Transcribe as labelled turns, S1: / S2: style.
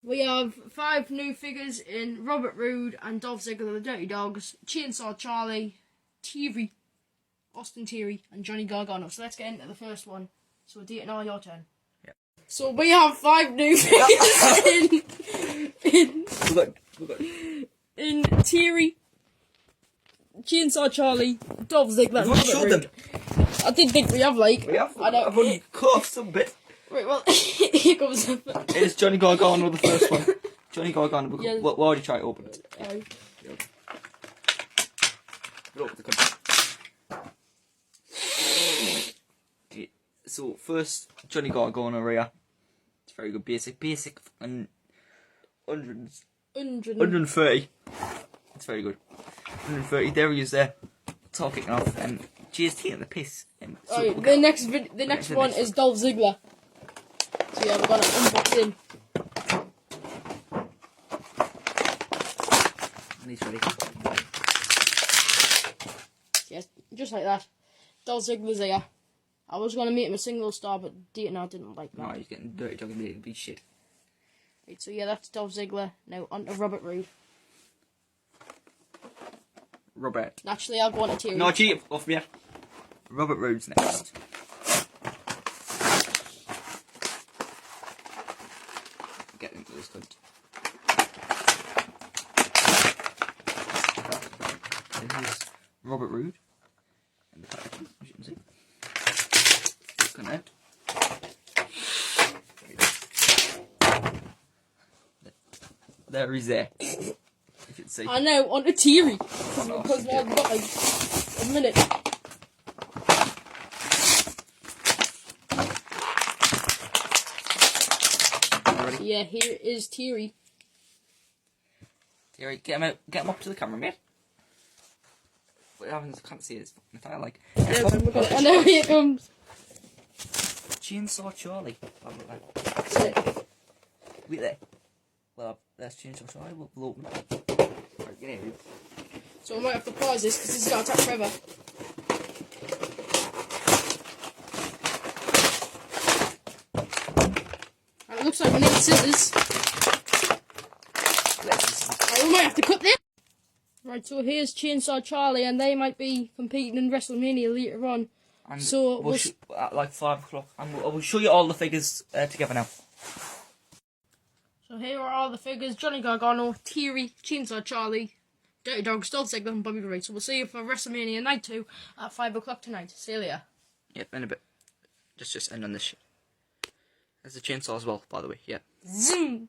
S1: We have 5 new figures in Robert Roode and Dolph Ziggler, the Dirty Dogs, Chainsaw Charlie, Thierry, Austin Theory, and Johnny Gargano. So let's get into the first one. So DNR, your turn.
S2: Yeah.
S1: So we have 5 new figures in Thierry, Chainsaw Charlie, Dolph Ziggler, and Robert Roode. I didn't think we have
S2: We have.
S1: I know.
S2: I've only cut off some bit.
S1: Right, well, here comes the...
S2: It's Johnny Gargano, the first one. Johnny Gargano.
S1: Yeah.
S2: Why would you try to open it? Open the country. So, first, Johnny Gargano here. It's very good. Basic, and 130. It's very good. 130. There he is there. It's all kicking off. And Jay's taking the piss.
S1: So the next one is Dolph Ziggler. So yeah, we're gonna unbox him.
S2: And he's ready.
S1: Yes, just like that. Dolph Ziggler's here. I was gonna make him a single star, but DNR didn't like that.
S2: No, he's getting dirty, talking big shit.
S1: Right, so yeah, that's Dolph Ziggler. Now on to Robert Roode.
S2: Robert.
S1: Naturally, I'll go on to Thierry.
S2: No, cheat off me. Robert Roode's next. Get into this cunt. This is Robert Roode. And the packaging, as you can see. Looking out. There he's there. You can see.
S1: I know, on to Thierry.
S2: No,
S1: Because we haven't got like a minute. So yeah, here is Thierry.
S2: Thierry, get him out, get him up to the camera, mate. What happens? I can't see his fucking attire, like.
S1: I know, here it comes.
S2: Chainsaw Charlie.
S1: That's it.
S2: Wait there. Well, that's Chainsaw Charlie. We'll open it. Right, get in.
S1: So I might have to pause this because this has got to take forever. It looks like we need scissors. We might have to cut this. Right, so here's Chainsaw Charlie, and they might be competing in WrestleMania later on.
S2: And
S1: so
S2: we'll at like 5 o'clock, and we'll show you all the figures together now.
S1: So here are all the figures: Johnny Gargano, Thierry, Chainsaw Charlie, Dirty Dogs, Dolph Ziggler, and Bobby Roode. So we'll see you for WrestleMania Night 2 at 5 o'clock tonight. See you later.
S2: Yep, in a bit. Just end on this shit. There's a chainsaw as well, by the way. Yeah.
S1: Zoom.